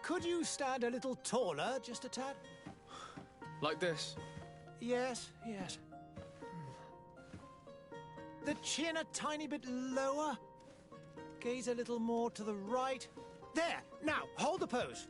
Could you stand a little taller, just a tad? Like this? Yes, yes. The chin a tiny bit lower. Gaze a little more to the right. There! Now, hold the pose.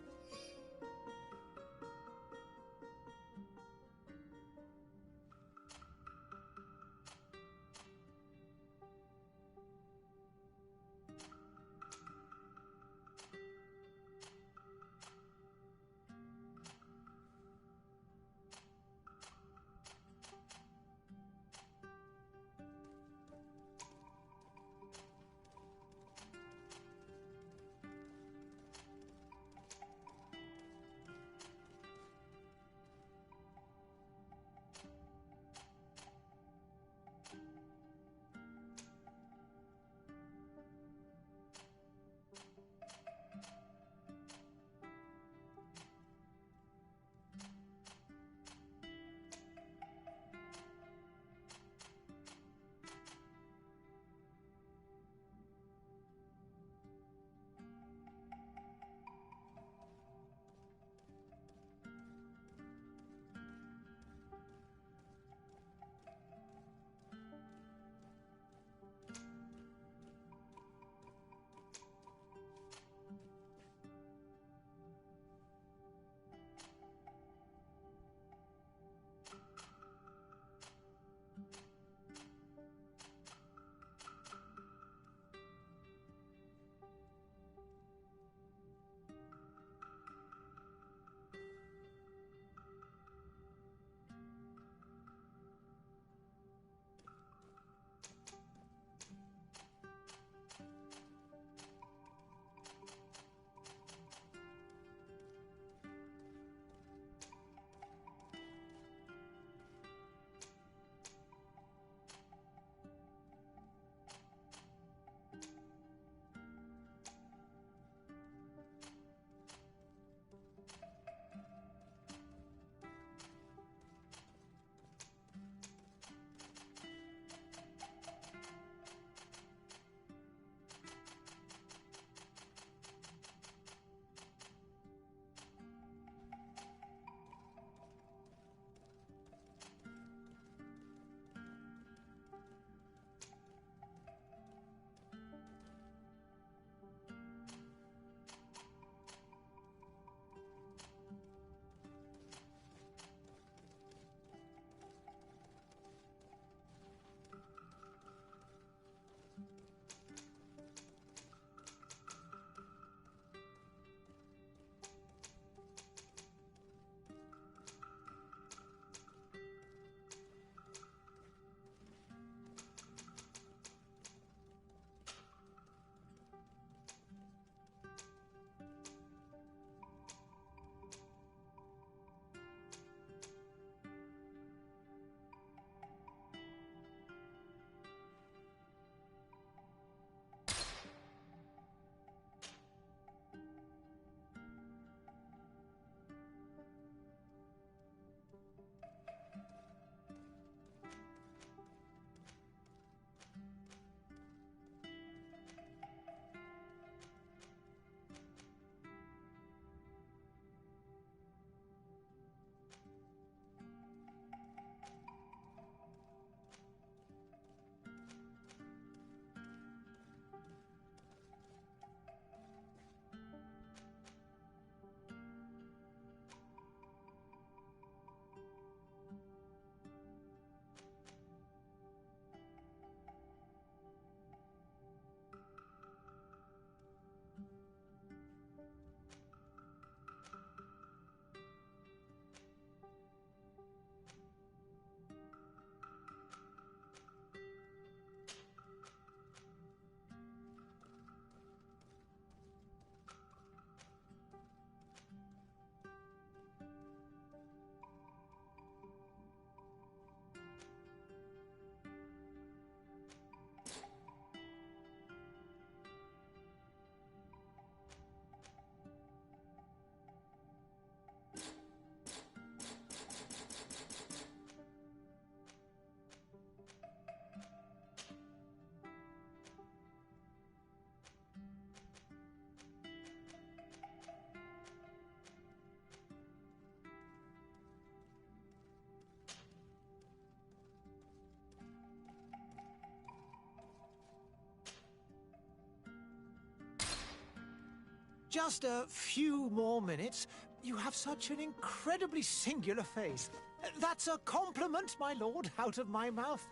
just a few more minutes. You have such an incredibly singular face. That's a compliment, my lord, out of my mouth.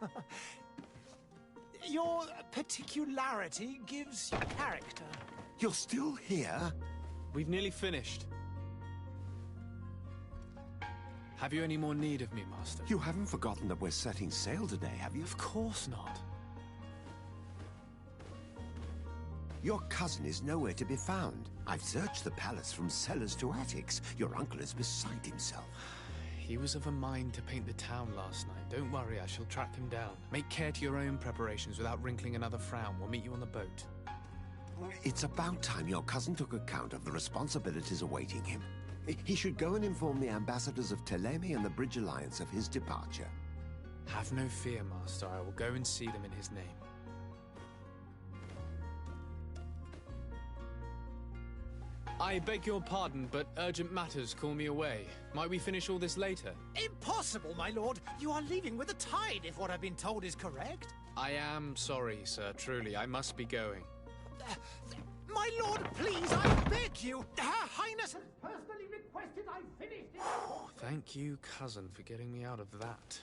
Your particularity gives you character. You're still here? We've nearly finished. Have you any more need of me, Master? You haven't forgotten that we're setting sail today, have you? Of course not. Your cousin is nowhere to be found. I've searched the palace from cellars to attics. Your uncle is beside himself. He was of a mind to paint the town last night. Don't worry, I shall track him down. Make care to your own preparations without wrinkling another frown. We'll meet you on the boat. It's about time your cousin took account of the responsibilities awaiting him. He should go and inform the ambassadors of Telemi and the Bridge Alliance of his departure. Have no fear, Master. I will go and see them in his name. I beg your pardon, but urgent matters call me away. Might we finish all this later? Impossible, my lord. You are leaving with the tide, if what I've been told is correct. I am sorry, sir. Truly, I must be going. My lord, please, I beg you. Her Highness has personally requested I finish this. Thank you, cousin, for getting me out of that.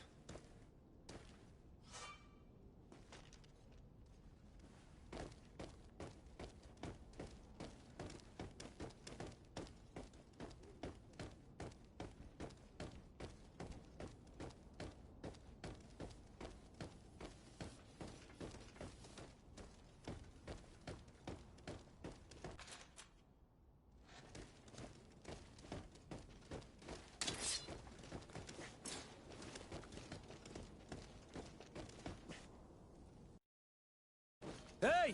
Hey!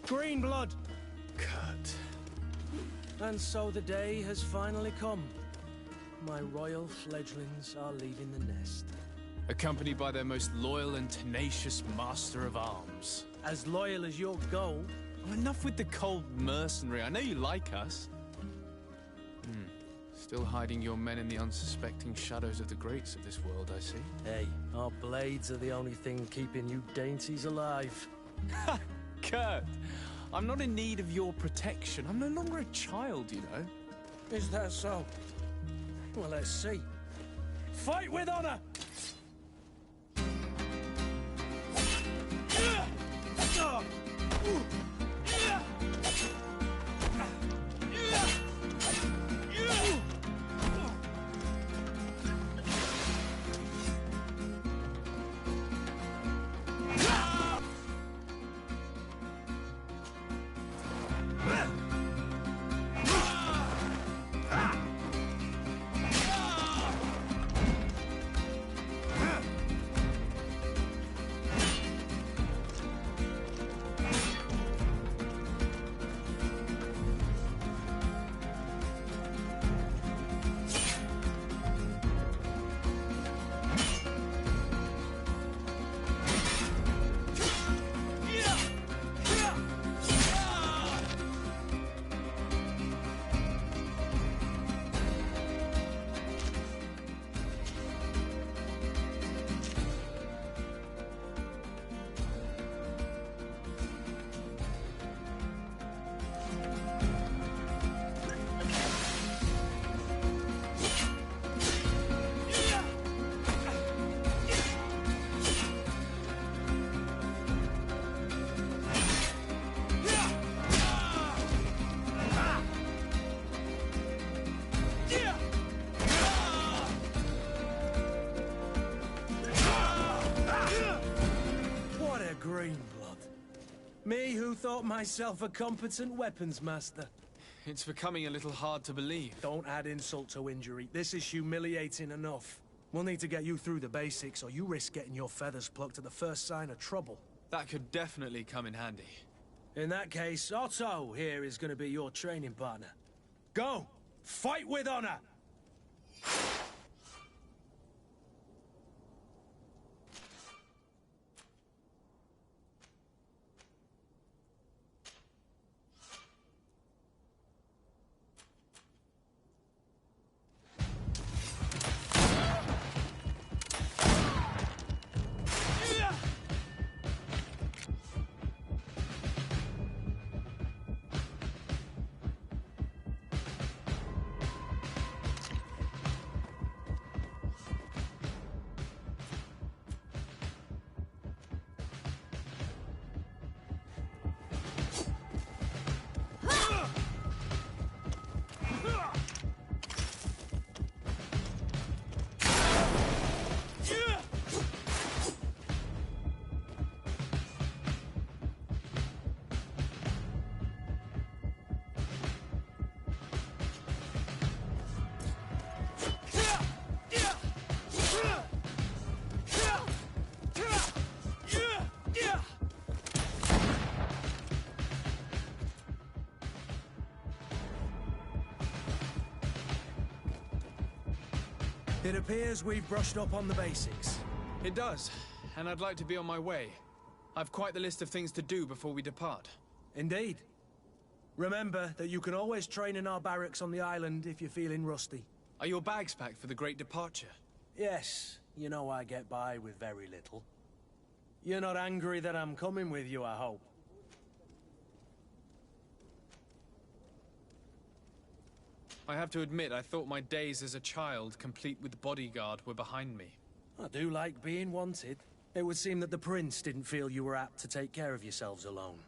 Green blood! Kurt. And so the day has finally come. My royal fledglings are leaving the nest. Accompanied by their most loyal and tenacious master of arms. As loyal as your gold. Oh, enough with the cold mercenary. I know you like us. Still hiding your men in the unsuspecting shadows of the greats of this world, I see. Hey, our blades are the only thing keeping you dainties alive. Ha! Kurt! I'm not in need of your protection. I'm no longer a child, you know. Is that so? Well, let's see. Fight with honor! Me who thought myself a competent weapons master. It's becoming a little hard to believe. Don't add insult to injury. This is humiliating enough. We'll need to get you through the basics, or you risk getting your feathers plucked at the first sign of trouble. That could definitely come in handy. In that case, Otto here is going to be your training partner. Go! Fight with honor! It appears we've brushed up on the basics. It does, and I'd like to be on my way. I've quite the list of things to do before we depart. Indeed. Remember that you can always train in our barracks on the island if you're feeling rusty. Are your bags packed for the great departure? Yes, you know I get by with very little. You're not angry that I'm coming with you, I hope. I have to admit, I thought my days as a child, complete with bodyguard, were behind me. I do like being wanted. It would seem that the prince didn't feel you were apt to take care of yourselves alone.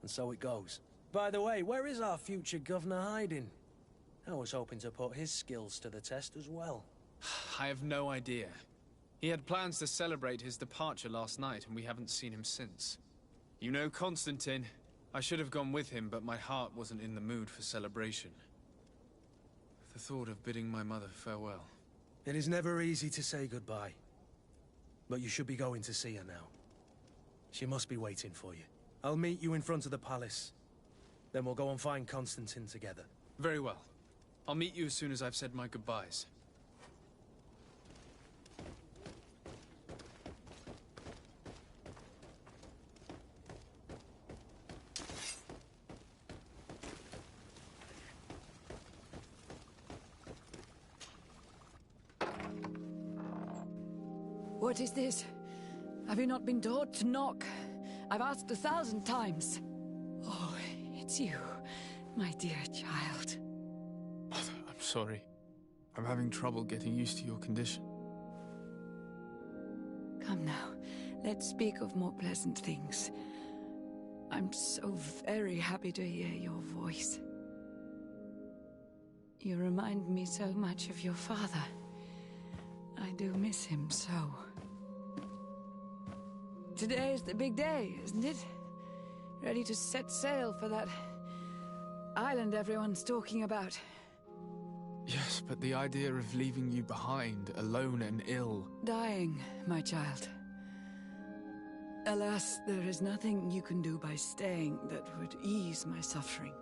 And so it goes. By the way, where is our future governor hiding? I was hoping to put his skills to the test as well. I have no idea. He had plans to celebrate his departure last night, and we haven't seen him since. You know Constantine. I should have gone with him, but my heart wasn't in the mood for celebration. The thought of bidding my mother farewell. It is never easy to say goodbye. But you should be going to see her now. She must be waiting for you. I'll meet you in front of the palace. Then we'll go and find Constantine together. Very well. I'll meet you as soon as I've said my goodbyes. What is this? Have you not been taught to knock? I've asked 1,000 times. Oh, it's you, my dear child. Mother, I'm sorry. I'm having trouble getting used to your condition. Come now, let's speak of more pleasant things. I'm so very happy to hear your voice. You remind me so much of your father. I do miss him so. Today is the big day, isn't it? Ready to set sail for that island everyone's talking about. Yes, but the idea of leaving you behind, alone and ill... Dying, my child. Alas, there is nothing you can do by staying that would ease my suffering.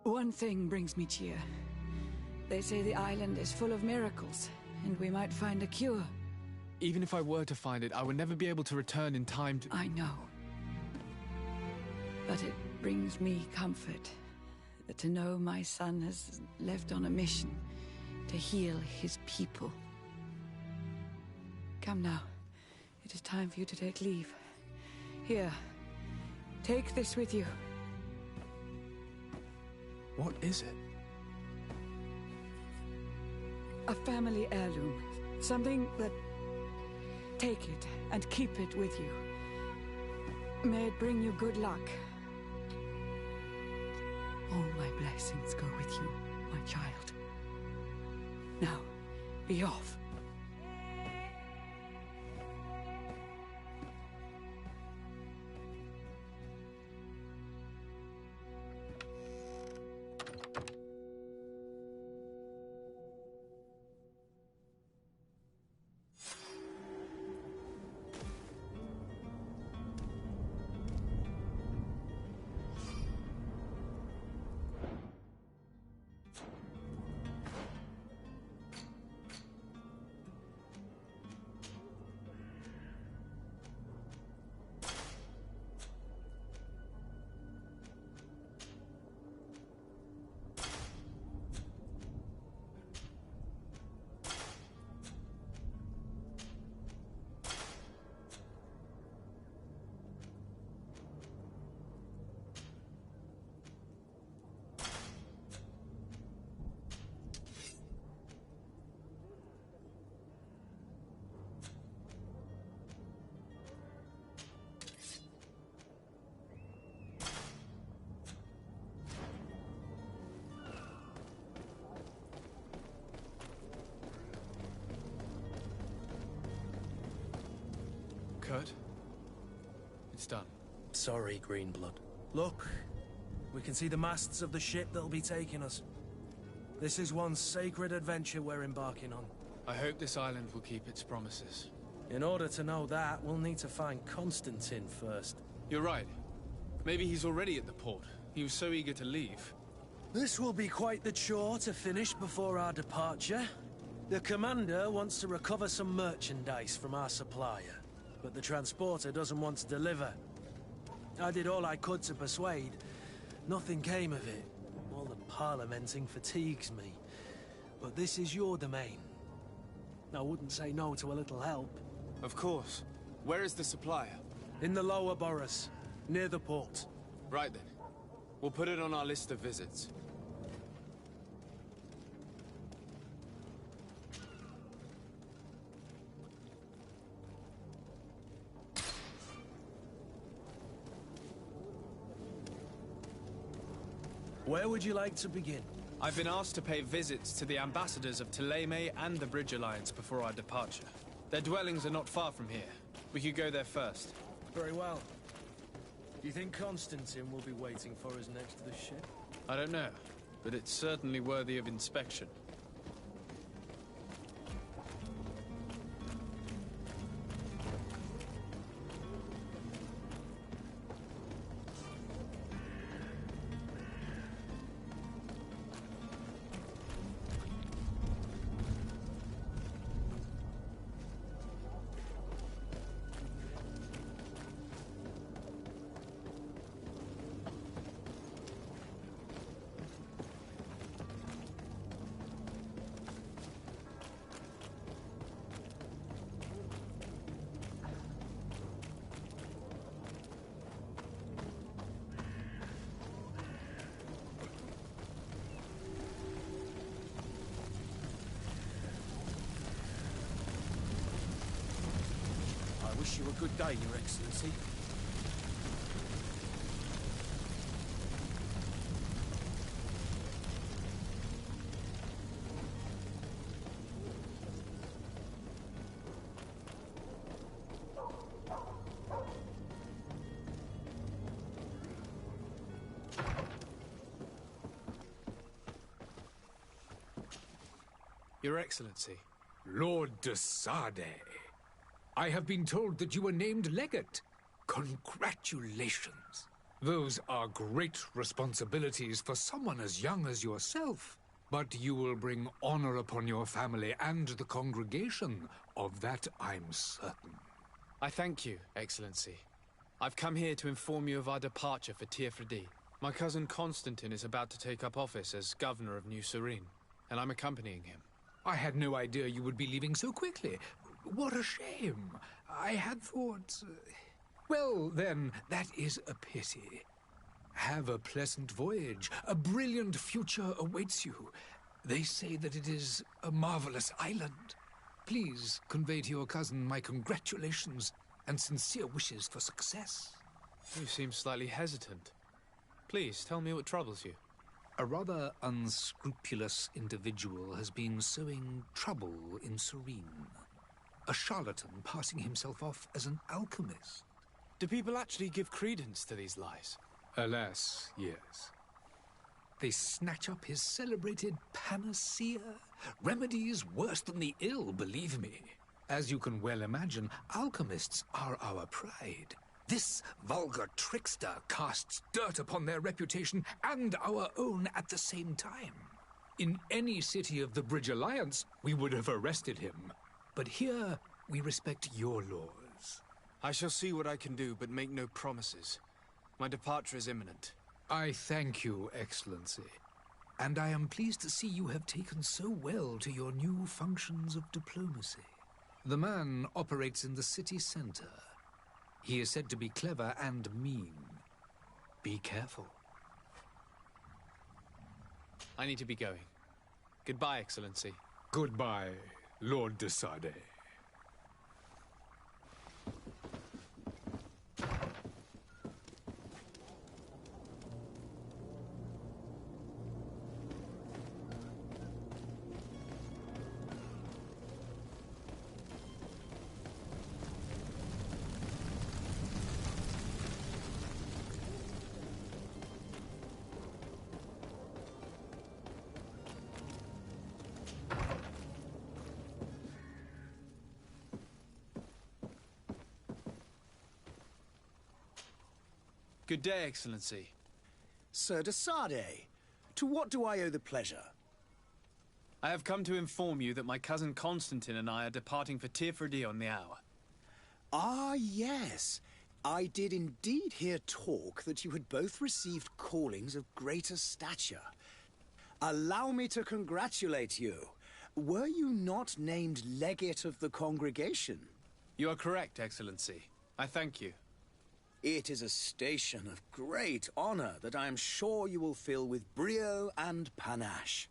One thing brings me cheer. They say the island is full of miracles, and we might find a cure. Even if I were to find it, I would never be able to return in time to... I know. But it brings me comfort to know my son has left on a mission to heal his people. Come now. It is time for you to take leave. Here, take this with you. What is it? A family heirloom. Something that... Take it and keep it with you. May it bring you good luck. All my blessings go with you, my child. Now, be off. Kurt? It's done. Sorry, Greenblood. Look, we can see the masts of the ship that'll be taking us. This is one sacred adventure we're embarking on. I hope this island will keep its promises. In order to know that, we'll need to find Constantine first. You're right. Maybe he's already at the port. He was so eager to leave. This will be quite the chore to finish before our departure. The commander wants to recover some merchandise from our supplier, but the transporter doesn't want to deliver. I did all I could to persuade. Nothing came of it. All the parliamenting fatigues me. But this is your domain. I wouldn't say no to a little help. Of course. Where is the supplier? In the lower boroughs, near the port. Right then. We'll put it on our list of visits. Where would you like to begin? I've been asked to pay visits to the ambassadors of Thélème and the Bridge Alliance before our departure. Their dwellings are not far from here. We could go there first. Very well. Do you think Constantine will be waiting for us next to the ship? I don't know, but it's certainly worthy of inspection. I wish you a good day, Your Excellency. Your Excellency. Lord de Sade. I have been told that you were named legate. Congratulations. Those are great responsibilities for someone as young as yourself. But you will bring honor upon your family and the congregation. Of that I'm certain. I thank you, Excellency. I've come here to inform you of our departure for Tiefredi. My cousin Constantine is about to take up office as governor of New Serene, and I'm accompanying him. I had no idea you would be leaving so quickly. What a shame. I had thought... Well, then, that is a pity. Have a pleasant voyage. A brilliant future awaits you. They say that it is a marvelous island. Please convey to your cousin my congratulations and sincere wishes for success. You seem slightly hesitant. Please, tell me what troubles you. A rather unscrupulous individual has been sowing trouble in Serene. A charlatan passing himself off as an alchemist. Do people actually give credence to these lies? Alas, yes. They snatch up his celebrated panacea. Remedies worse than the ill, believe me. As you can well imagine, alchemists are our pride. This vulgar trickster casts dirt upon their reputation and our own at the same time. In any city of the Bridge Alliance, we would have arrested him. But here, we respect your laws. I shall see what I can do, but make no promises. My departure is imminent. I thank you, Excellency. And I am pleased to see you have taken so well to your new functions of diplomacy. The man operates in the city center. He is said to be clever and mean. Be careful. I need to be going. Goodbye, Excellency. Goodbye, Lord de Sade. Good day, Excellency. Sir de Sade, to what do I owe the pleasure? I have come to inform you that my cousin Constantine and I are departing for Tirfredi on the hour. Ah, yes. I did indeed hear talk that you had both received callings of greater stature. Allow me to congratulate you. Were you not named legate of the congregation? You are correct, Excellency. I thank you. It is a station of great honor that I am sure you will fill with brio and panache.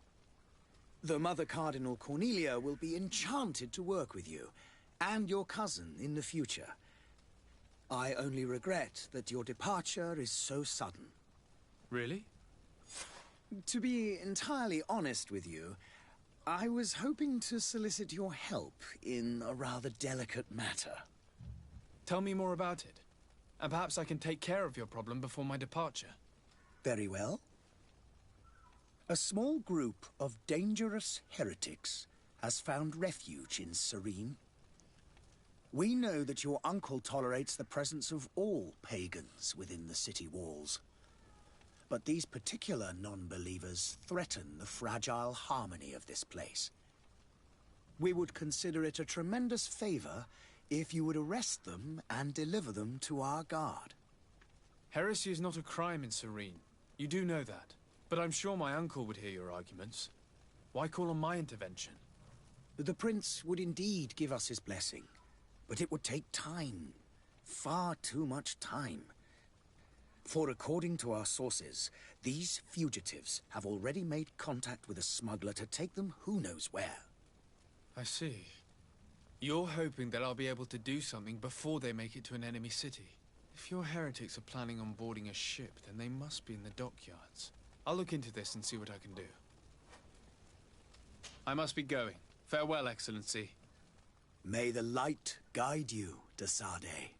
The Mother Cardinal Cornelia will be enchanted to work with you, and your cousin in the future. I only regret that your departure is so sudden. Really? To be entirely honest with you, I was hoping to solicit your help in a rather delicate matter. Tell me more about it, and perhaps I can take care of your problem before my departure. Very well. A small group of dangerous heretics has found refuge in Serene. We know that your uncle tolerates the presence of all pagans within the city walls. But these particular non-believers threaten the fragile harmony of this place. We would consider it a tremendous favor if you would arrest them and deliver them to our guard. Heresy is not a crime in Serene. You do know that. But I'm sure my uncle would hear your arguments. Why call on my intervention? The Prince would indeed give us his blessing. But it would take time. Far too much time. For according to our sources, these fugitives have already made contact with a smuggler to take them who knows where. I see. You're hoping that I'll be able to do something before they make it to an enemy city. If your heretics are planning on boarding a ship, then they must be in the dockyards. I'll look into this and see what I can do. I must be going. Farewell, Excellency. May the light guide you, de Sade.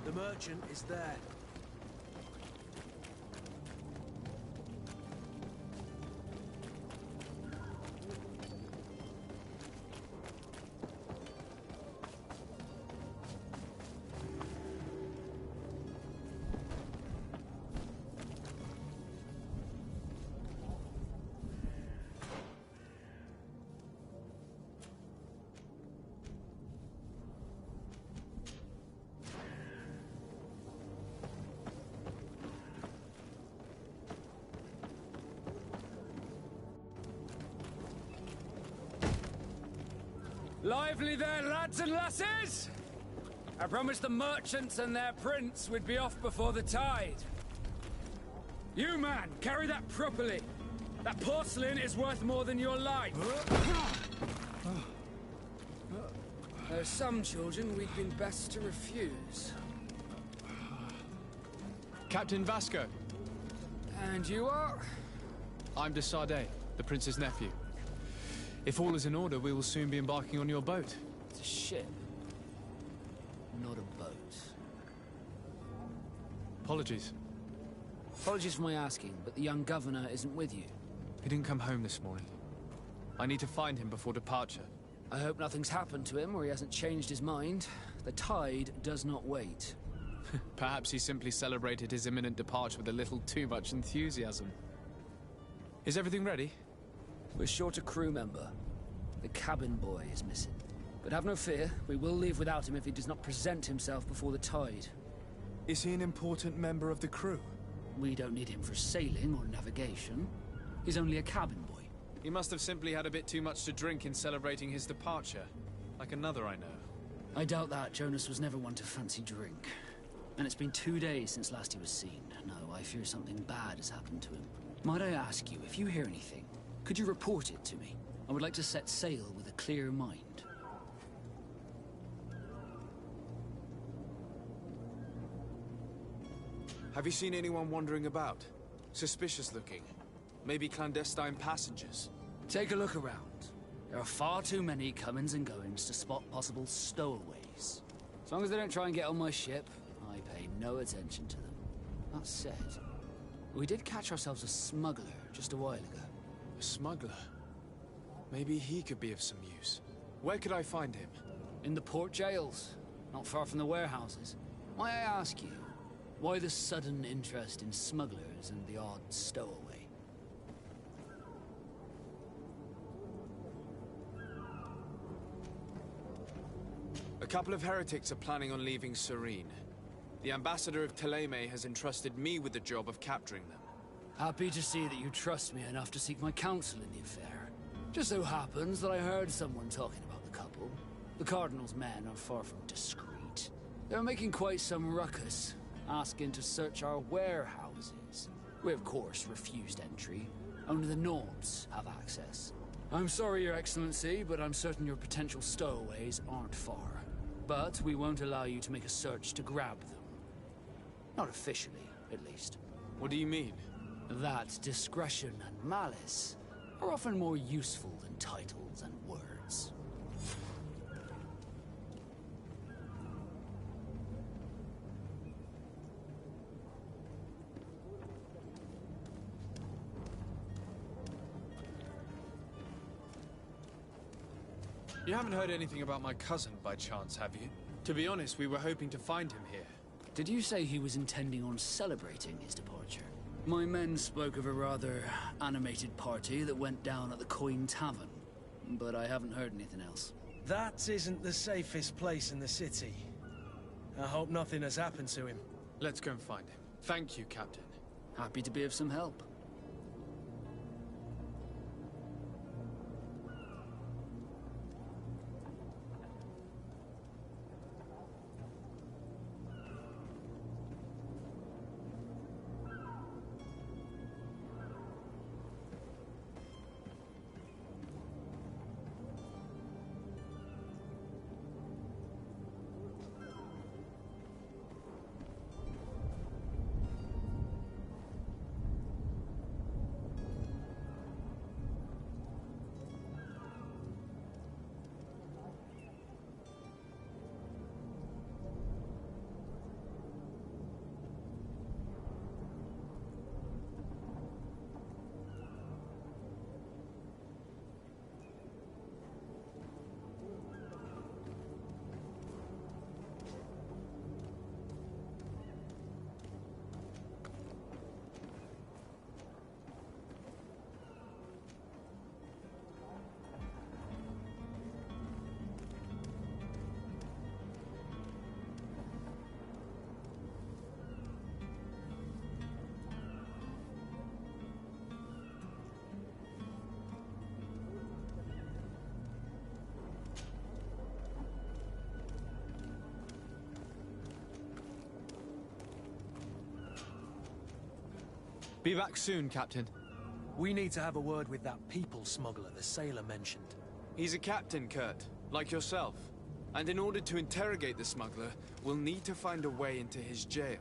The merchant is there. Lively there, lads and lasses! I promised the merchants and their prince we'd be off before the tide. You, man, carry that properly. That porcelain is worth more than your life. There are some children we'd been best to refuse. Captain Vasco. And you are? I'm de Sade, the prince's nephew. If all is in order, we will soon be embarking on your boat. It's a ship, not a boat. Apologies. Apologies for my asking, but the young governor isn't with you. He didn't come home this morning. I need to find him before departure. I hope nothing's happened to him or he hasn't changed his mind. The tide does not wait. Perhaps he simply celebrated his imminent departure with a little too much enthusiasm. Is everything ready? We're short a crew member. The cabin boy is missing. But have no fear, we will leave without him if he does not present himself before the tide. Is he an important member of the crew? We don't need him for sailing or navigation. He's only a cabin boy. He must have simply had a bit too much to drink in celebrating his departure. Like another I know. I doubt that. Jonas was never one to fancy drink. And it's been 2 days since last he was seen. No, I fear something bad has happened to him. Might I ask you, if you hear anything, could you report it to me? I would like to set sail with a clear mind. Have you seen anyone wandering about? Suspicious looking. Maybe clandestine passengers? Take a look around. There are far too many comings and goings to spot possible stowaways. As long as they don't try and get on my ship, I pay no attention to them. That said, we did catch ourselves a smuggler just a while ago. A smuggler? Maybe he could be of some use. Where could I find him? In the port jails, not far from the warehouses. May I ask you, why the sudden interest in smugglers and the odd stowaway? A couple of heretics are planning on leaving Serene. The ambassador of Thélème has entrusted me with the job of capturing them. Happy to see that you trust me enough to seek my counsel in the affair. Just so happens that I heard someone talking about the couple. The Cardinal's men are far from discreet. They're making quite some ruckus, asking to search our warehouses. We of course refused entry. Only the Nords have access. I'm sorry, Your Excellency, but I'm certain your potential stowaways aren't far. But we won't allow you to make a search to grab them. Not officially, at least. What do you mean? That discretion and malice are often more useful than titles and words. You haven't heard anything about my cousin by chance, have you? To be honest, we were hoping to find him here. Did you say he was intending on celebrating his departure? My men spoke of a rather animated party that went down at the Coin Tavern, but I haven't heard anything else. That isn't the safest place in the city. I hope nothing has happened to him. Let's go and find him. Thank you, Captain. Happy to be of some help. Be back soon, Captain. We need to have a word with that people smuggler the sailor mentioned. He's a captain, Kurt, like yourself. And in order to interrogate the smuggler, we'll need to find a way into his jail.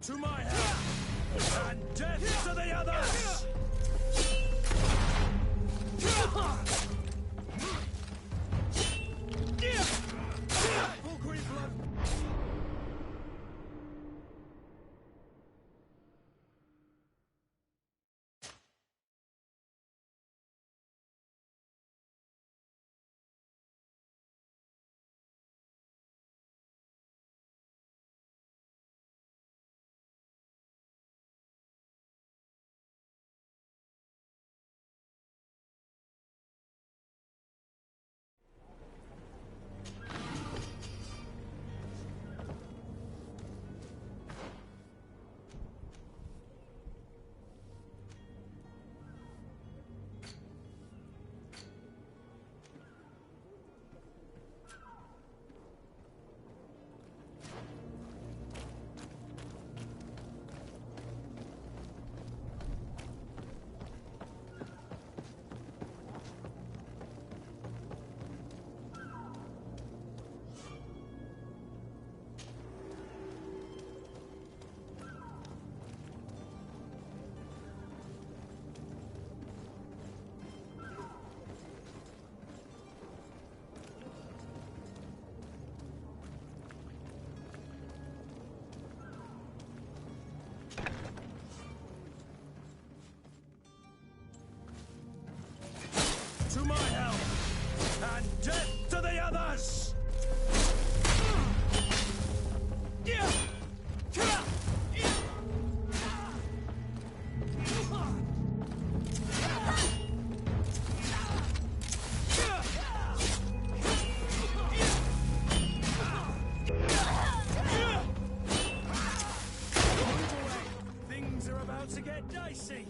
To my help! And death to the others! Full green blood! To my help! And death to the others! Things are about to get dicey!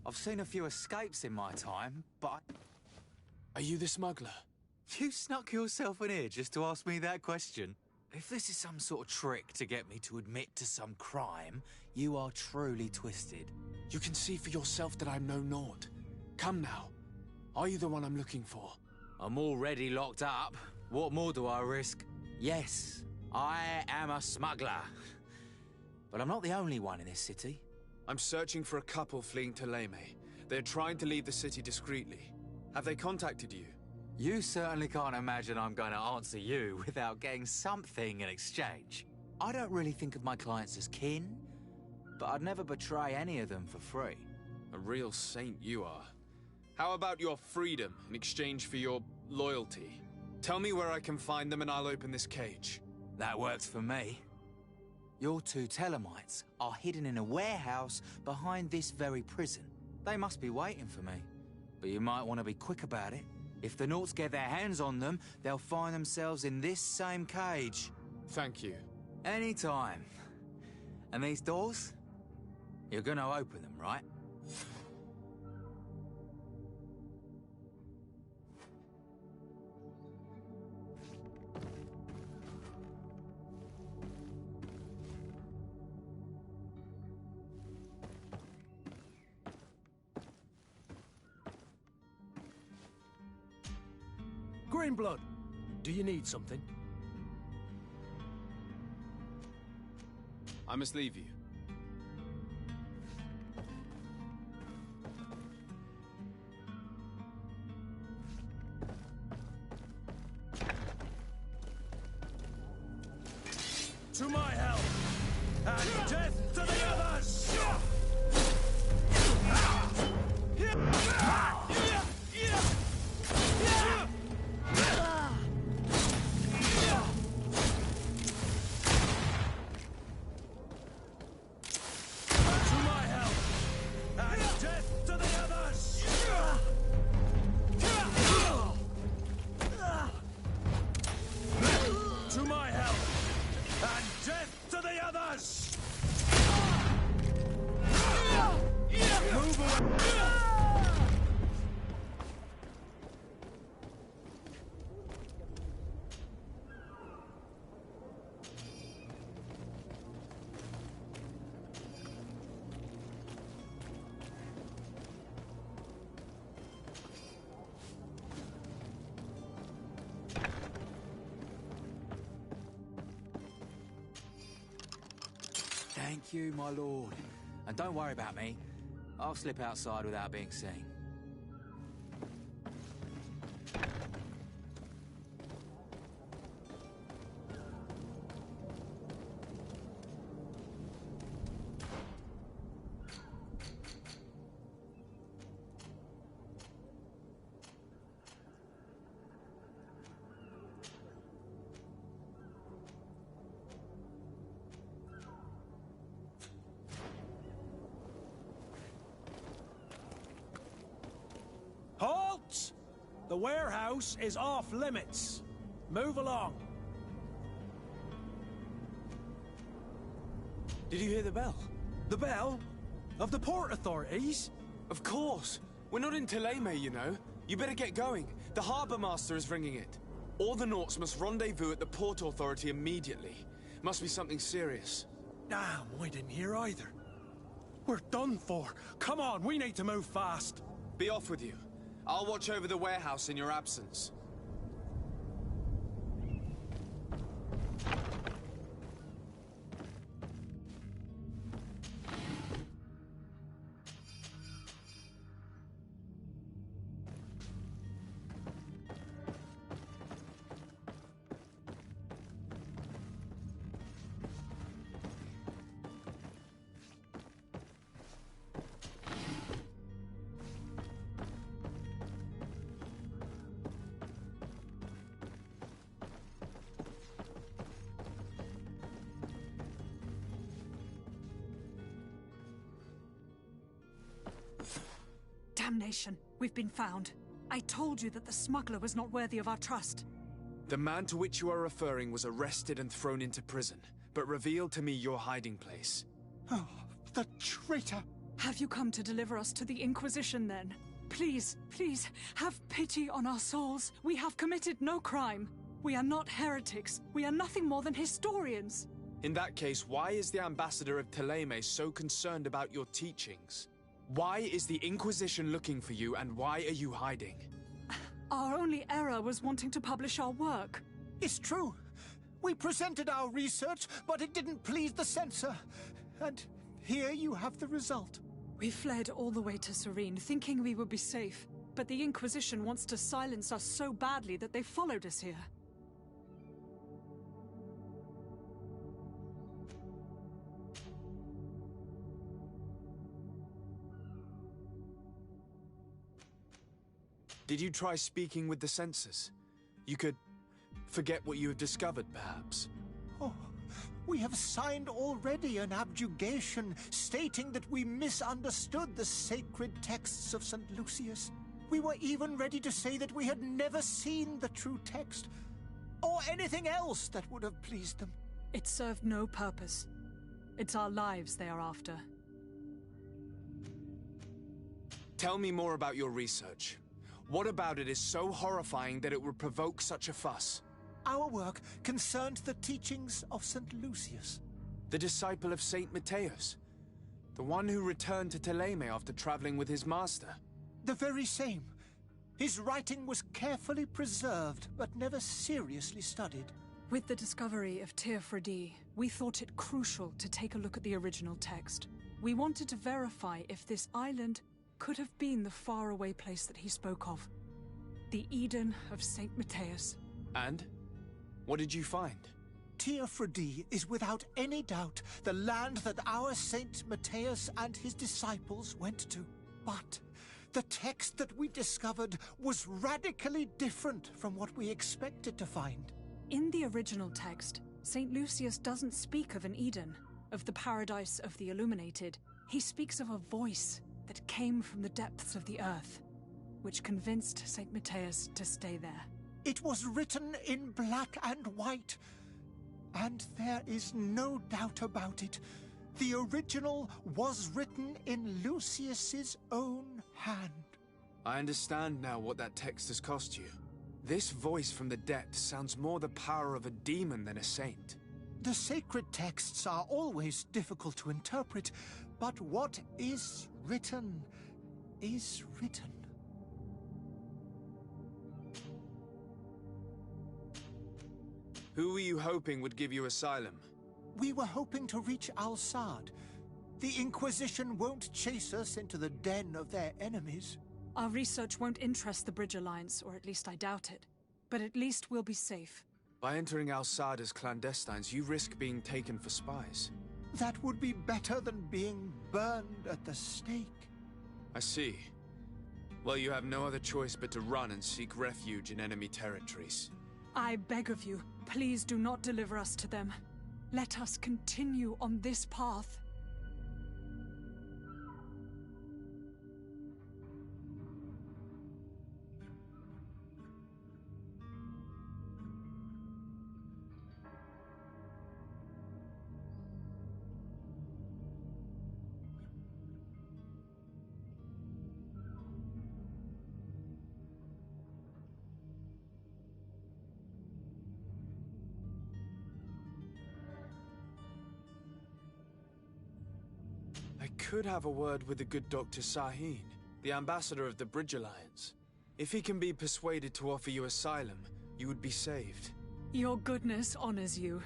I've seen a few escapes in my time, but Are you the smuggler? You snuck yourself in here just to ask me that question? If this is some sort of trick to get me to admit to some crime, you are truly twisted. You can see for yourself that I'm no naught. Come now. Are you the one I'm looking for? I'm already locked up. What more do I risk? Yes, I am a smuggler. But I'm not the only one in this city. I'm searching for a couple fleeing to Leme. They're trying to leave the city discreetly. Have they contacted you? You certainly can't imagine I'm going to answer you without getting something in exchange. I don't really think of my clients as kin, but I'd never betray any of them for free. A real saint you are. How about your freedom in exchange for your loyalty? Tell me where I can find them and I'll open this cage. That works for me. Your two Telemites are hidden in a warehouse behind this very prison. They must be waiting for me, but you might want to be quick about it. If the Nauts get their hands on them, they'll find themselves in this same cage. Thank you. Anytime. And these doors? You're gonna open them, right? Greenblood, do you need something? I must leave you. To my help! And death to the others! Thank you, my lord. And don't worry about me. I'll slip outside without being seen. Halt! The warehouse is off limits. Move along. Did you hear the bell? The bell? Of the port authorities? Of course. We're not in Teleme, you know. You better get going. The harbour master is ringing it. All the Nauts must rendezvous at the port authority immediately. Must be something serious. Damn, we didn't hear either. We're done for. Come on, we need to move fast. Be off with you. I'll watch over the warehouse in your absence. Damnation! We've been found. I told you that the smuggler was not worthy of our trust. The man to which you are referring was arrested and thrown into prison, but revealed to me your hiding place. Oh, the traitor! Have you come to deliver us to the Inquisition, then? Please, please, have pity on our souls. We have committed no crime. We are not heretics. We are nothing more than historians. In that case, why is the ambassador of Teleme so concerned about your teachings? Why is the Inquisition looking for you, and why are you hiding? Our only error was wanting to publish our work. It's true. We presented our research, but it didn't please the censor. And here you have the result. We fled all the way to Serene, thinking we would be safe. But but the Inquisition wants to silence us so badly that they followed us here. Did you try speaking with the censors? You could forget what you have discovered, perhaps. Oh, we have signed already an abjugation stating that we misunderstood the sacred texts of St. Lucius. We were even ready to say that we had never seen the true text, or anything else that would have pleased them. It served no purpose. It's our lives they are after. Tell me more about your research. What about it is so horrifying that it would provoke such a fuss? Our work concerned the teachings of St. Lucius. The disciple of Saint Matthias? The one who returned to Thélème after traveling with his master? The very same. His writing was carefully preserved, but never seriously studied. With the discovery of Teofredi, we thought it crucial to take a look at the original text. We wanted to verify if this island could have been the faraway place that he spoke of. The Eden of Saint Matthias. And? What did you find? Teofredi is without any doubt the land that our Saint Matthias and his disciples went to. But the text that we discovered was radically different from what we expected to find. In the original text, Saint Lucius doesn't speak of an Eden, of the paradise of the illuminated. He speaks of a voice that came from the depths of the earth, which convinced Saint Matthias to stay there. It was written in black and white, and there is no doubt about it. The original was written in Lucius's own hand. I understand now what that text has cost you. This voice from the depths sounds more the power of a demon than a saint. The sacred texts are always difficult to interpret, but what is written is written. Who were you hoping would give you asylum? We were hoping to reach Al-Sad. The Inquisition won't chase us into the den of their enemies. Our research won't interest the Bridge Alliance, or at least I doubt it. But at least we'll be safe. By entering Al-Sad as clandestines, you risk being taken for spies. That would be better than being burned at the stake. I see. Well, you have no other choice but to run and seek refuge in enemy territories. I beg of you, please do not deliver us to them. Let us continue on this path. I could have a word with the good Dr. Sahin, the ambassador of the Bridge Alliance. If he can be persuaded to offer you asylum, you would be saved. Your goodness honors you.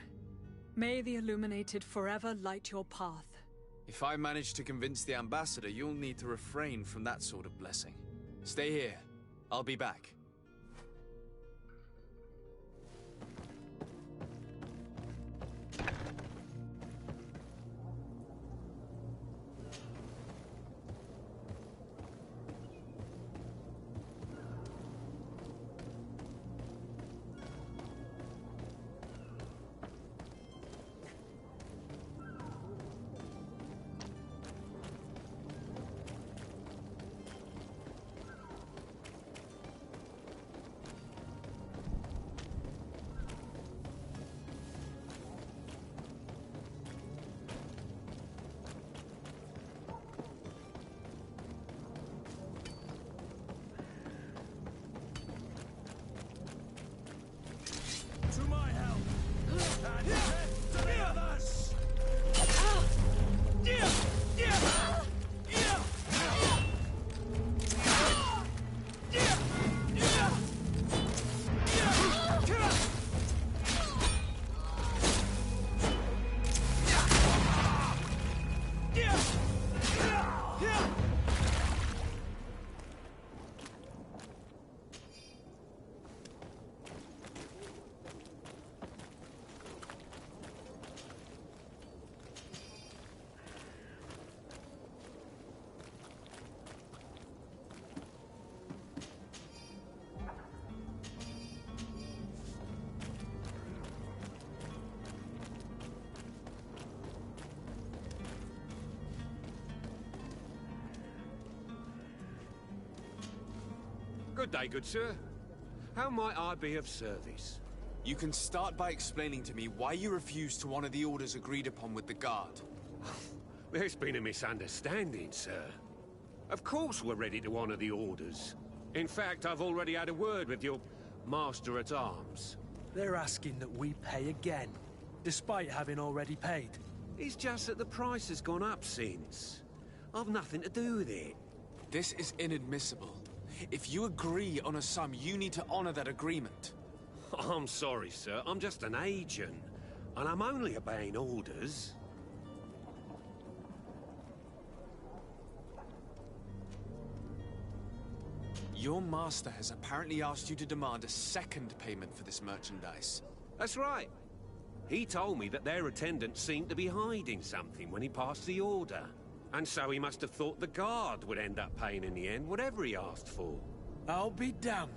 May the Illuminated forever light your path. If I manage to convince the ambassador, you'll need to refrain from that sort of blessing. Stay here. I'll be back. Good day, good sir. How might I be of service? You can start by explaining to me why you refused to honor the orders agreed upon with the guard. There's been a misunderstanding, sir. Of course we're ready to honor the orders. In fact, I've already had a word with your master-at-arms. They're asking that we pay again, despite having already paid. It's just that the price has gone up since. I've nothing to do with it. This is inadmissible. If you agree on a sum, you need to honor that agreement. I'm sorry, sir. I'm just an agent. And I'm only obeying orders. Your master has apparently asked you to demand a second payment for this merchandise. That's right. He told me that their attendant seemed to be hiding something when he passed the order. And so he must have thought the guard would end up paying in the end, whatever he asked for. I'll be damned.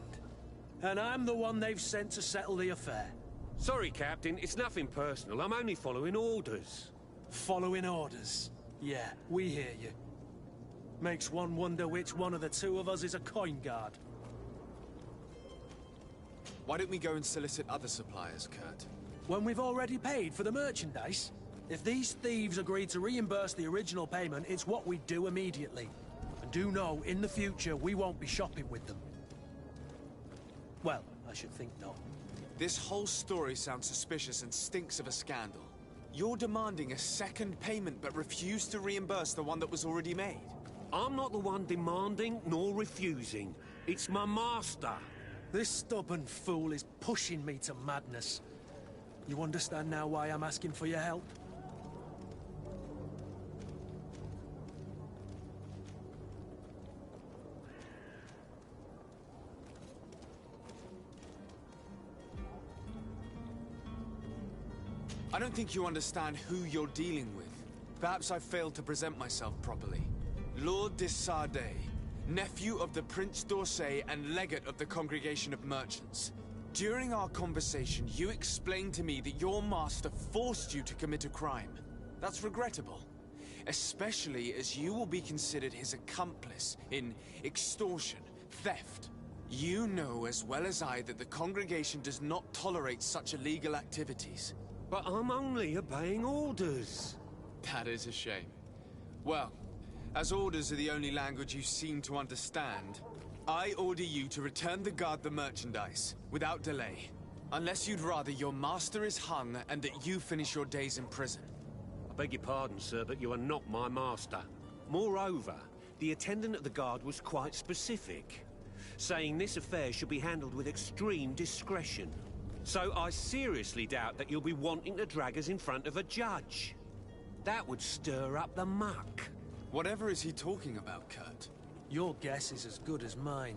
And I'm the one they've sent to settle the affair. Sorry, Captain. It's nothing personal. I'm only following orders. Following orders? Yeah, we hear you. Makes one wonder which one of the two of us is a coin guard. Why don't we go and solicit other suppliers, Kurt? When we've already paid for the merchandise? If these thieves agreed to reimburse the original payment, it's what we'd do immediately. And do know, in the future, we won't be shopping with them. Well, I should think not. This whole story sounds suspicious and stinks of a scandal. You're demanding a second payment but refuse to reimburse the one that was already made. I'm not the one demanding nor refusing. It's my master. This stubborn fool is pushing me to madness. You understand now why I'm asking for your help? I don't think you understand who you're dealing with. Perhaps I failed to present myself properly. Lord de Sardet, nephew of the Prince d'Orsay and legate of the Congregation of Merchants. During our conversation, you explained to me that your master forced you to commit a crime. That's regrettable, especially as you will be considered his accomplice in extortion, theft. You know as well as I that the Congregation does not tolerate such illegal activities. But I'm only obeying orders. That is a shame. Well, as orders are the only language you seem to understand, I order you to return the guard the merchandise, without delay. Unless you'd rather your master is hung and that you finish your days in prison. I beg your pardon, sir, but you are not my master. Moreover, the attendant at the guard was quite specific, saying this affair should be handled with extreme discretion. So I seriously doubt that you'll be wanting to drag us in front of a judge. That would stir up the muck. Whatever is he talking about, Kurt? Your guess is as good as mine.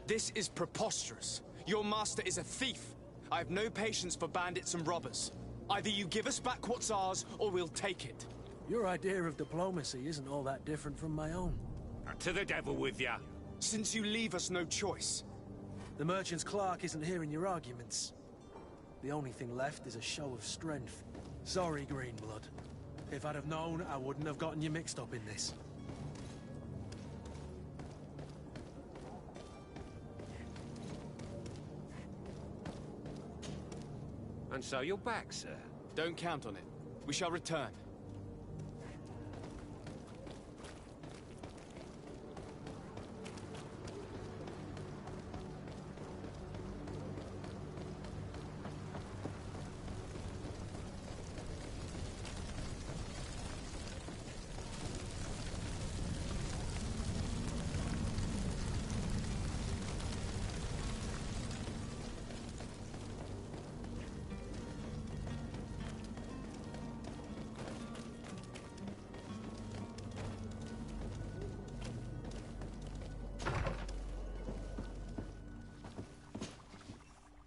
This is preposterous. Your master is a thief. I have no patience for bandits and robbers. Either you give us back what's ours, or we'll take it. Your idea of diplomacy isn't all that different from my own. To the devil with ya. Since you leave us no choice. The merchant's clerk isn't hearing your arguments. The only thing left is a show of strength. Sorry, Greenblood. If I'd have known, I wouldn't have gotten you mixed up in this. And so you're back, sir? Don't count on it. We shall return.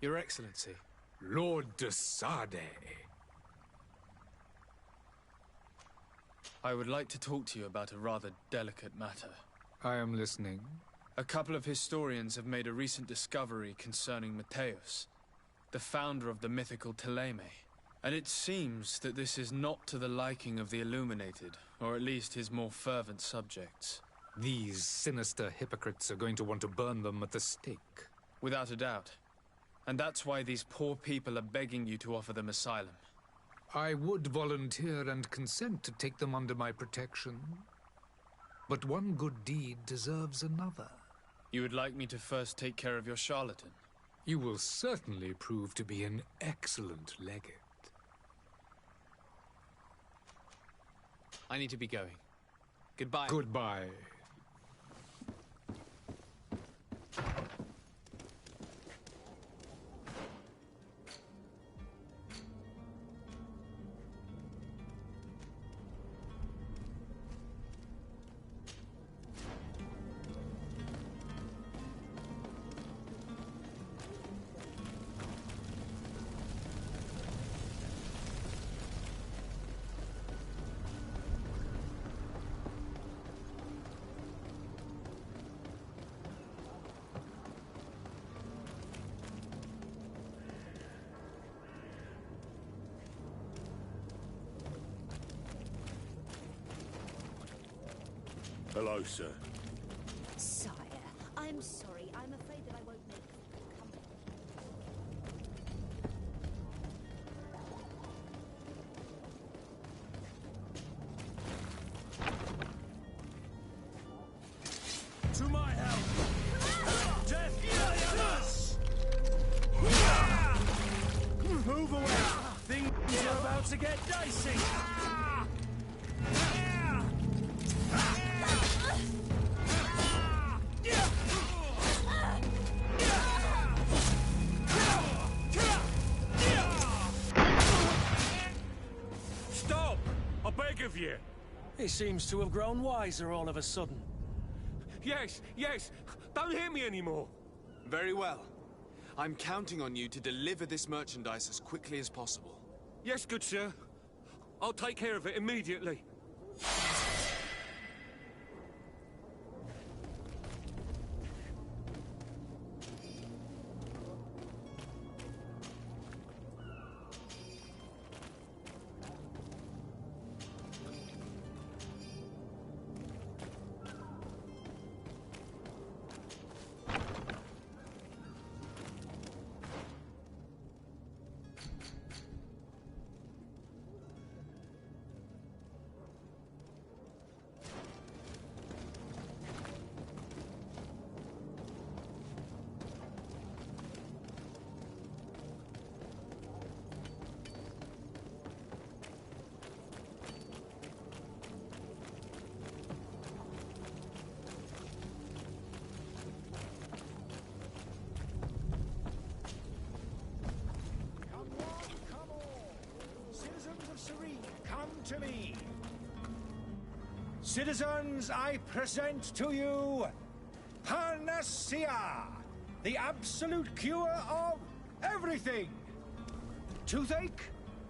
Your Excellency. Lord de Sardet. I would like to talk to you about a rather delicate matter. I am listening. A couple of historians have made a recent discovery concerning Mateus, the founder of the mythical Teleme. And it seems that this is not to the liking of the Illuminated, or at least his more fervent subjects. These sinister hypocrites are going to want to burn them at the stake. Without a doubt. And that's why these poor people are begging you to offer them asylum. I would volunteer and consent to take them under my protection. But one good deed deserves another. You would like me to first take care of your charlatan? You will certainly prove to be an excellent legate. I need to be going. Goodbye. Goodbye. Hello, sir. Sire, I'm sorry. I'm afraid that I won't make company. To my help! Death to the others! Move away! Things are about to get dicey! He seems to have grown wiser all of a sudden. Yes, yes. Don't hit me anymore. Very well. I'm counting on you to deliver this merchandise as quickly as possible. Yes, good sir. I'll take care of it immediately. To me. Citizens, I present to you Panacea, the absolute cure of everything. Toothache,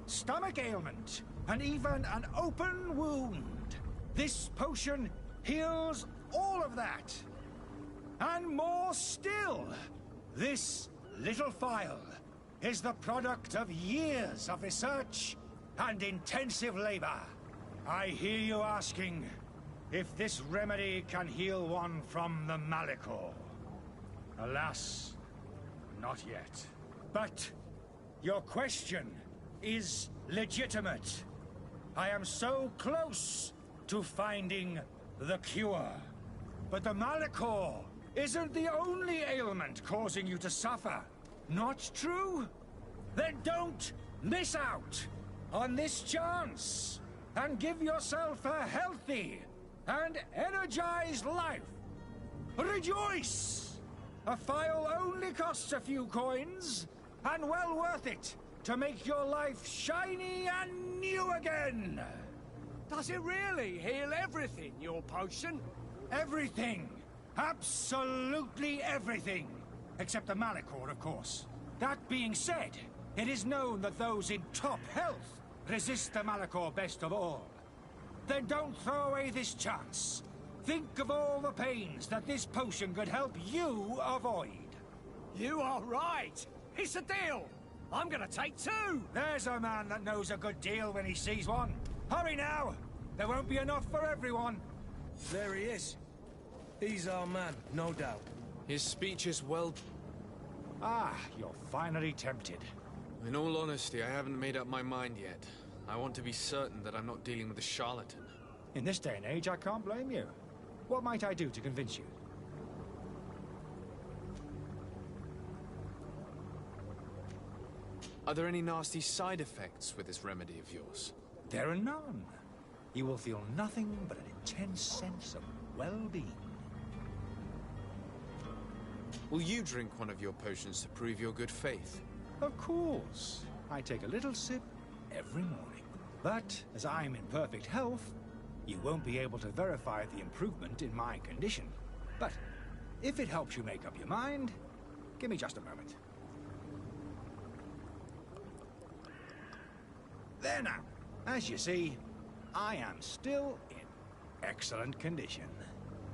stomach ailment, and even an open wound. This potion heals all of that. And more still, this little phial is the product of years of research and intensive labor. I hear you asking if this remedy can heal one from the Malachor. Alas, not yet. But your question is legitimate. I am so close to finding the cure. But the Malachor isn't the only ailment causing you to suffer. Not true? Then don't miss out on this chance, and give yourself a healthy and energized life. Rejoice! A phial only costs a few coins, and well worth it to make your life shiny and new again. Does it really heal everything, your potion? Everything. Absolutely everything. Except the Malachor, of course. That being said, it is known that those in top health resist the Malachor best of all. Then don't throw away this chance. Think of all the pains that this potion could help you avoid. You are right. It's a deal. I'm gonna take two! There's a man that knows a good deal when he sees one. Hurry now! There won't be enough for everyone. There he is. He's our man, no doubt. His speech is well... Ah, you're finally tempted. In all honesty, I haven't made up my mind yet. I want to be certain that I'm not dealing with a charlatan. In this day and age, I can't blame you. What might I do to convince you? Are there any nasty side effects with this remedy of yours? There are none. You will feel nothing but an intense sense of well-being. Will you drink one of your potions to prove your good faith? Of course. I take a little sip every morning. But, as I'm in perfect health, you won't be able to verify the improvement in my condition. But, if it helps you make up your mind, give me just a moment. There now. As you see, I am still in excellent condition.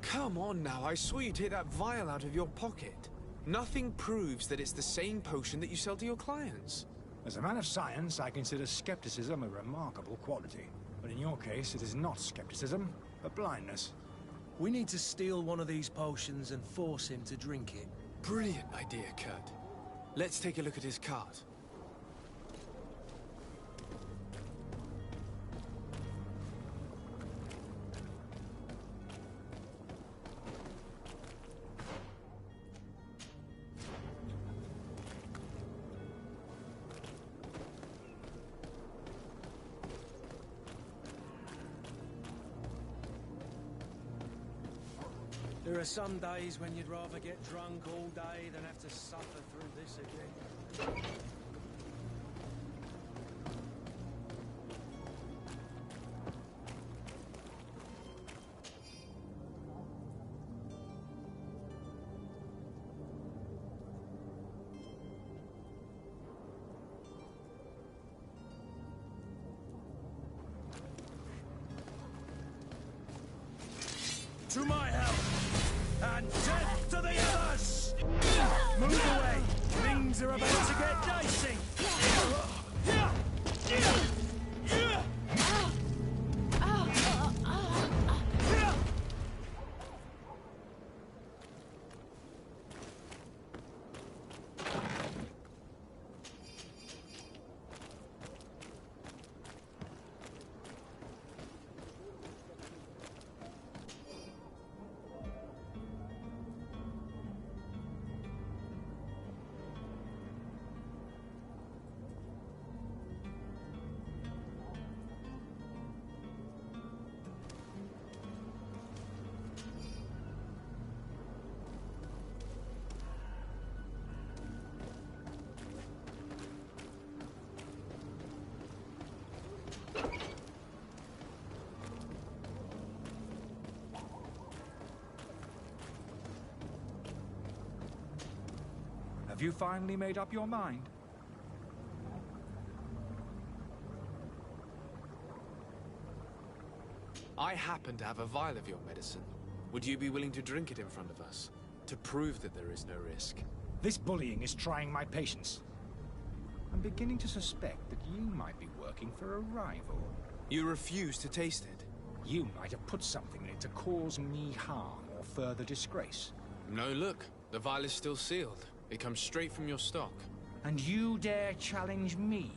Come on now, I saw you take that vial out of your pocket. Nothing proves that it's the same potion that you sell to your clients. As a man of science, I consider skepticism a remarkable quality. But in your case, it is not skepticism, but blindness. We need to steal one of these potions and force him to drink it. Brilliant idea, Kurt. Let's take a look at his cart. There are some days when you'd rather get drunk all day than have to suffer through this again. To my help! And death to the others! Move away! Things are about to get dicey! Have you finally made up your mind? I happen to have a vial of your medicine. Would you be willing to drink it in front of us? To prove that there is no risk? This bullying is trying my patience. I'm beginning to suspect that you might be working for a rival. You refuse to taste it? You might have put something in it to cause me harm or further disgrace. No, look. The vial is still sealed. It comes straight from your stock. And you dare challenge me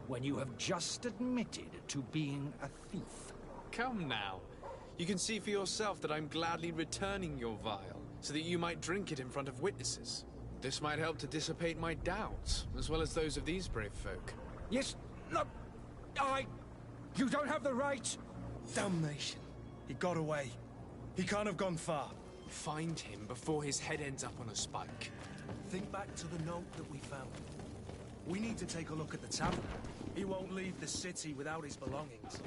when you have just admitted to being a thief? Come now. You can see for yourself that I'm gladly returning your vial, so that you might drink it in front of witnesses. This might help to dissipate my doubts, as well as those of these brave folk. Yes, no, you don't have the right! Damnation. He got away. He can't have gone far. Find him before his head ends up on a spike. Think back to the note that we found. We need to take a look at the tavern. He won't leave the city without his belongings.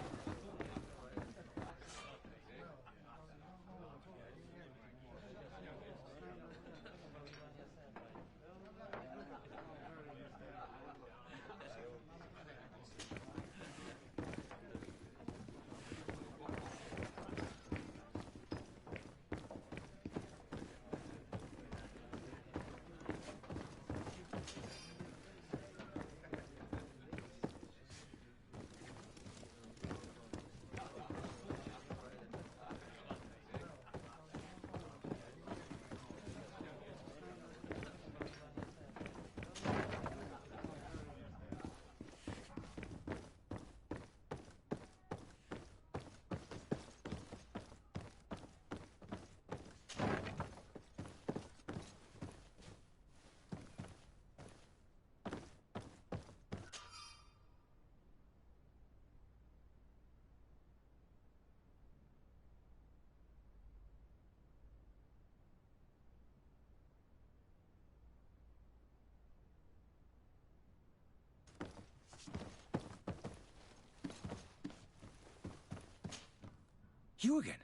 You again?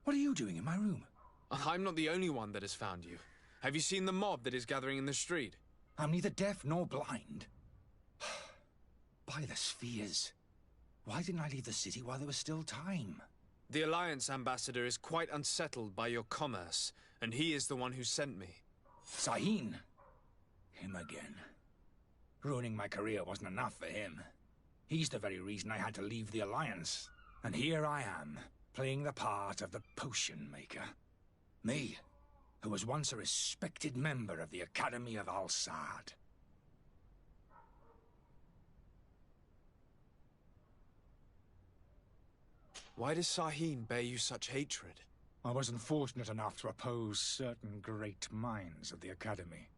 What are you doing in my room? I'm not the only one that has found you. Have you seen the mob that is gathering in the street? I'm neither deaf nor blind. By the spheres. Why didn't I leave the city while there was still time? The Alliance ambassador is quite unsettled by your commerce, and he is the one who sent me. Sahin. Him again. Ruining my career wasn't enough for him. He's the very reason I had to leave the Alliance. And here I am, playing the part of the potion maker. Me, who was once a respected member of the Academy of Al-Sad. Why does Sahin bear you such hatred? I wasn't fortunate enough to oppose certain great minds of the Academy.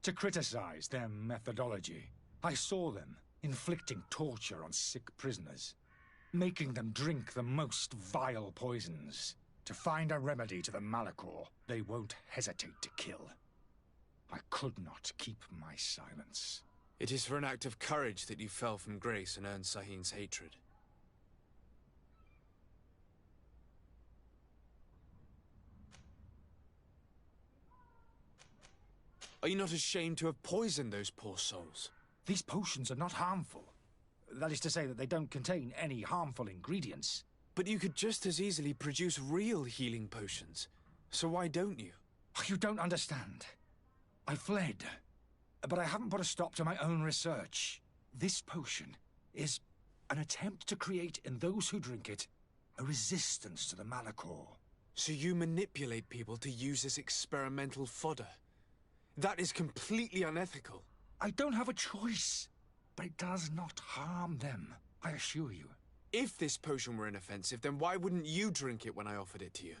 To criticize their methodology. I saw them inflicting torture on sick prisoners. Making them drink the most vile poisons. To find a remedy to the Malachor they won't hesitate to kill. I could not keep my silence. It is for an act of courage that you fell from grace and earned Sahin's hatred. Are you not ashamed to have poisoned those poor souls? These potions are not harmful. That is to say that they don't contain any harmful ingredients. But you could just as easily produce real healing potions. So why don't you? You don't understand. I fled. But I haven't put a stop to my own research. This potion is an attempt to create in those who drink it a resistance to the Malachor. So you manipulate people to use as experimental fodder? That is completely unethical. I don't have a choice. But it does not harm them, I assure you. If this potion were inoffensive, then why wouldn't you drink it when I offered it to you?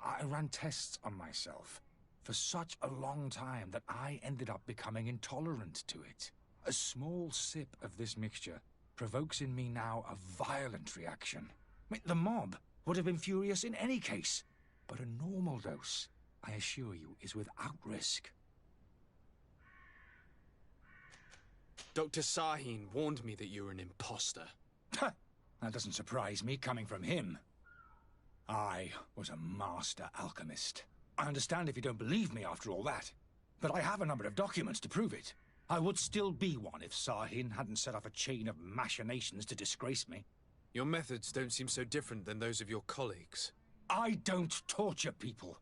I ran tests on myself for such a long time that I ended up becoming intolerant to it. A small sip of this mixture provokes in me now a violent reaction. The mob would have been furious in any case, but a normal dose, I assure you, is without risk. Dr. Sahin warned me that you were an imposter. That doesn't surprise me, coming from him. I was a master alchemist. I understand if you don't believe me after all that, but I have a number of documents to prove it. I would still be one if Sahin hadn't set off a chain of machinations to disgrace me. Your methods don't seem so different than those of your colleagues. I don't torture people.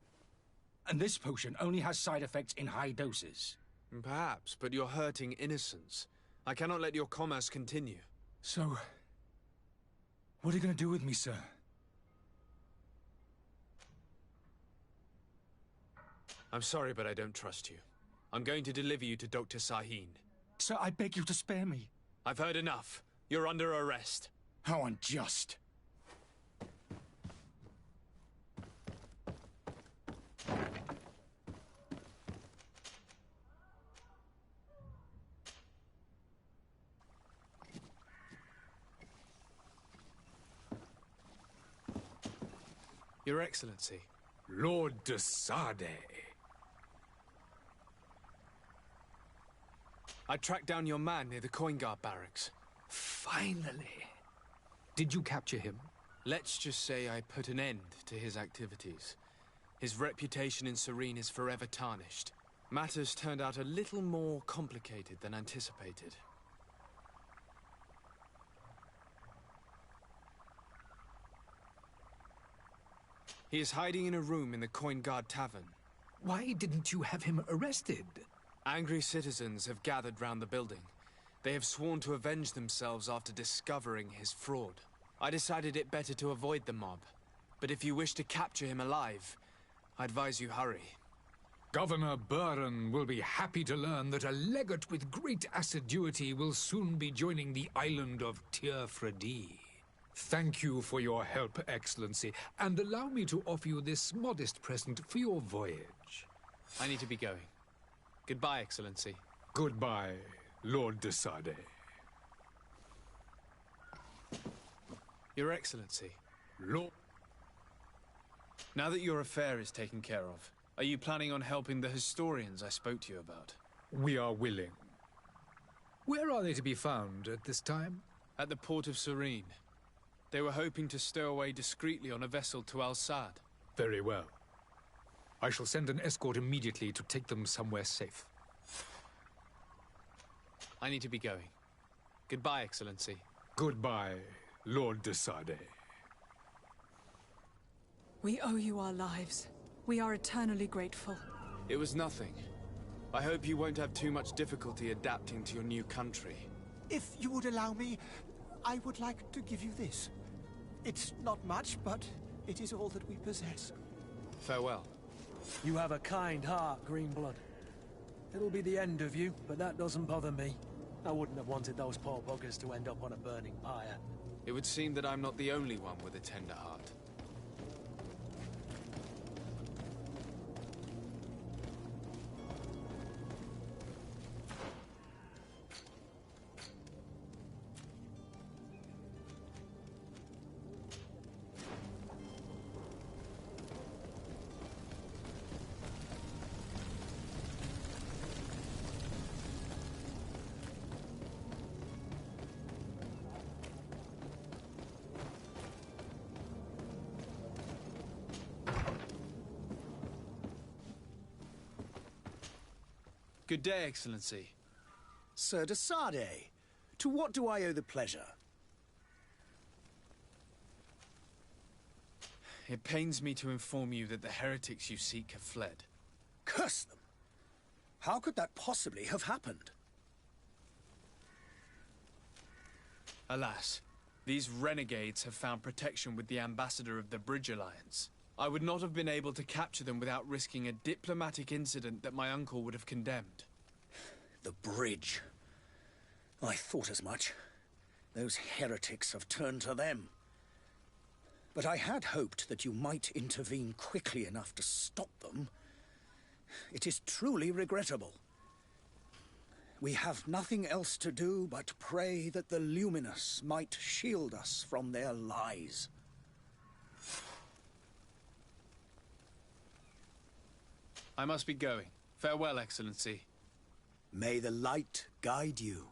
And this potion only has side effects in high doses. Perhaps, but you're hurting innocents. I cannot let your commerce continue. So, what are you going to do with me, sir? I'm sorry, but I don't trust you. I'm going to deliver you to Dr. Sahin. Sir, I beg you to spare me. I've heard enough. You're under arrest. How unjust. Your Excellency. Lord de Sade. I tracked down your man near the Coin Guard barracks. Finally. Did you capture him? Let's just say I put an end to his activities. His reputation in Serene is forever tarnished. Matters turned out a little more complicated than anticipated. He is hiding in a room in the Coin Guard Tavern. Why didn't you have him arrested? Angry citizens have gathered round the building. They have sworn to avenge themselves after discovering his fraud. I decided it better to avoid the mob. But if you wish to capture him alive, I advise you hurry. Governor Buren will be happy to learn that a legate with great assiduity will soon be joining the island of Teofredi. Thank you for your help, Excellency, and allow me to offer you this modest present for your voyage. I need to be going. Goodbye, Excellency. Goodbye, Lord de Sade. Your Excellency. Lord... Now that your affair is taken care of, are you planning on helping the historians I spoke to you about? We are willing. Where are they to be found at this time? At the port of Serene. They were hoping to stow away discreetly on a vessel to Al-Sad. Very well. I shall send an escort immediately to take them somewhere safe. I need to be going. Goodbye, Excellency. Goodbye, Lord de Sade. We owe you our lives. We are eternally grateful. It was nothing. I hope you won't have too much difficulty adapting to your new country. If you would allow me, I would like to give you this. It's not much, but it is all that we possess. Farewell. You have a kind heart, Greenblood. It'll be the end of you, but that doesn't bother me. I wouldn't have wanted those poor buggers to end up on a burning pyre. It would seem that I'm not the only one with a tender heart. Good day, Excellency. Sir de Sade, to what do I owe the pleasure? It pains me to inform you that the heretics you seek have fled. Curse them! How could that possibly have happened? Alas, these renegades have found protection with the ambassador of the Bridge Alliance. I would not have been able to capture them without risking a diplomatic incident that my uncle would have condemned. The bridge. I thought as much. Those heretics have turned to them. But I had hoped that you might intervene quickly enough to stop them. It is truly regrettable. We have nothing else to do but pray that the Luminous might shield us from their lies. I must be going. Farewell, Excellency. May the light guide you.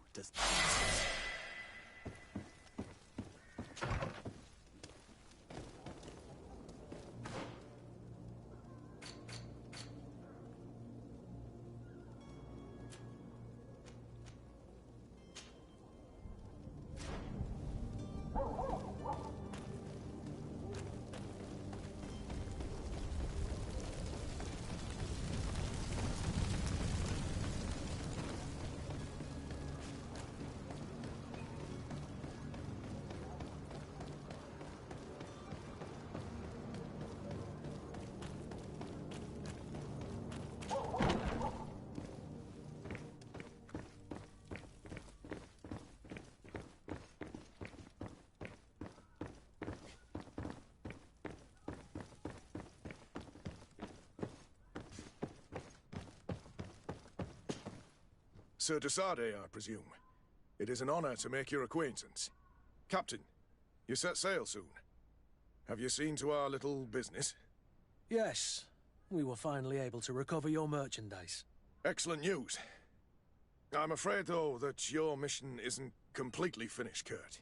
Sir de Sade, I presume. It is an honor to make your acquaintance. Captain, you set sail soon. Have you seen to our little business? Yes. We were finally able to recover your merchandise. Excellent news. I'm afraid, though, that your mission isn't completely finished, Kurt.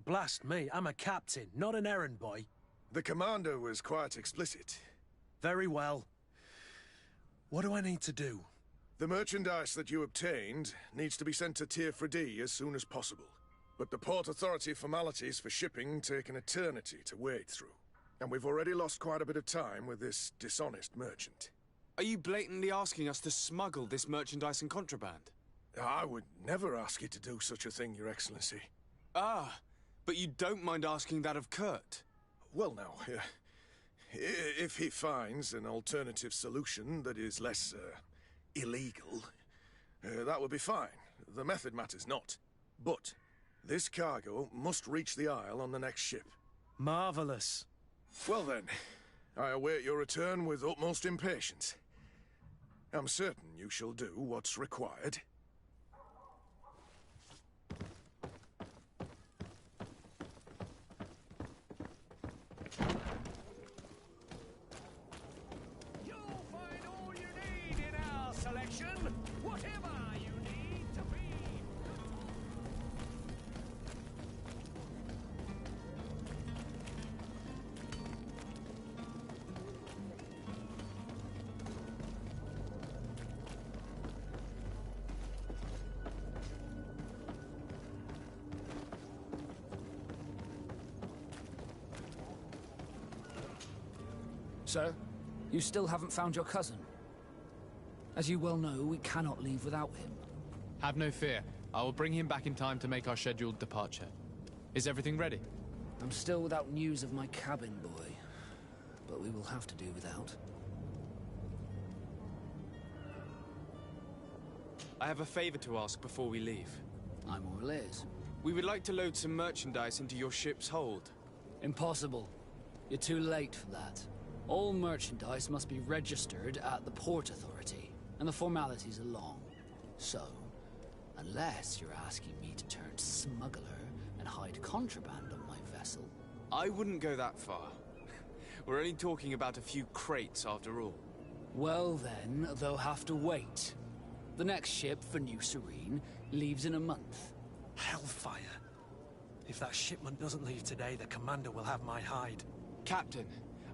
Blast me, I'm a captain, not an errand boy. The commander was quite explicit. Very well. What do I need to do? The merchandise that you obtained needs to be sent to Tier 4D as soon as possible. But the Port Authority formalities for shipping take an eternity to wade through. And we've already lost quite a bit of time with this dishonest merchant. Are you blatantly asking us to smuggle this merchandise and contraband? I would never ask you to do such a thing, Your Excellency. Ah, but you don't mind asking that of Kurt? Well, now, if he finds an alternative solution that is less, illegal, that would be fine. The method matters not. But this cargo must reach the Isle on the next ship. Marvelous. Well then, I await your return with utmost impatience. I'm certain you shall do what's required. You'll find all you need in our selection, whatever you need to be. Sir, you still haven't found your cousin. As you well know, we cannot leave without him. Have no fear. I will bring him back in time to make our scheduled departure. Is everything ready? I'm still without news of my cabin boy, but we will have to do without. I have a favor to ask before we leave. I'm all ears. We would like to load some merchandise into your ship's hold. Impossible. You're too late for that. All merchandise must be registered at the Port Authority, and the formalities are long. So, unless you're asking me to turn smuggler and hide contraband on my vessel... I wouldn't go that far. We're only talking about a few crates after all. Well then, they'll have to wait. The next ship for New Serene leaves in a month. Hellfire. If that shipment doesn't leave today, the commander will have my hide. Captain,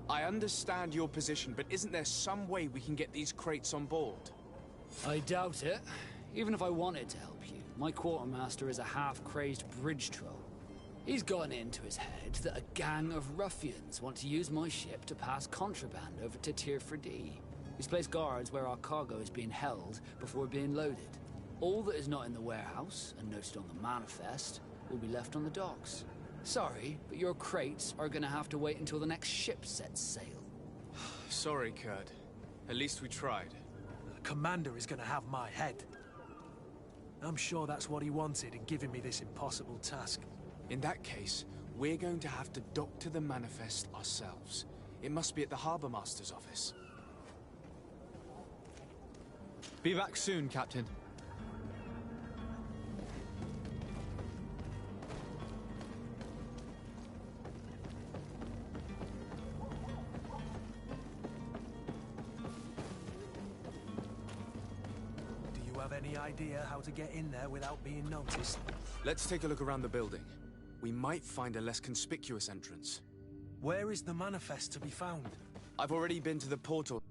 I understand your position, but isn't there some way we can get these crates on board? I doubt it. Even if I wanted to help you, my quartermaster is a half-crazed bridge troll. He's gotten into his head that a gang of ruffians want to use my ship to pass contraband over to Tier 4D. He's placed guards where our cargo is being held before being loaded. All that is not in the warehouse, and noted on the manifest, will be left on the docks. Sorry, but your crates are gonna have to wait until the next ship sets sail. Sorry, Kurt. At least we tried. The commander is gonna have my head. I'm sure that's what he wanted in giving me this impossible task. In that case, we're going to have to doctor the manifest ourselves. It must be at the Harbour Master's office. Be back soon, Captain. Do you have any idea how to get in there without being noticed? Let's take a look around the building. We might find a less conspicuous entrance. Where is the manifest to be found? I've already been to the portal.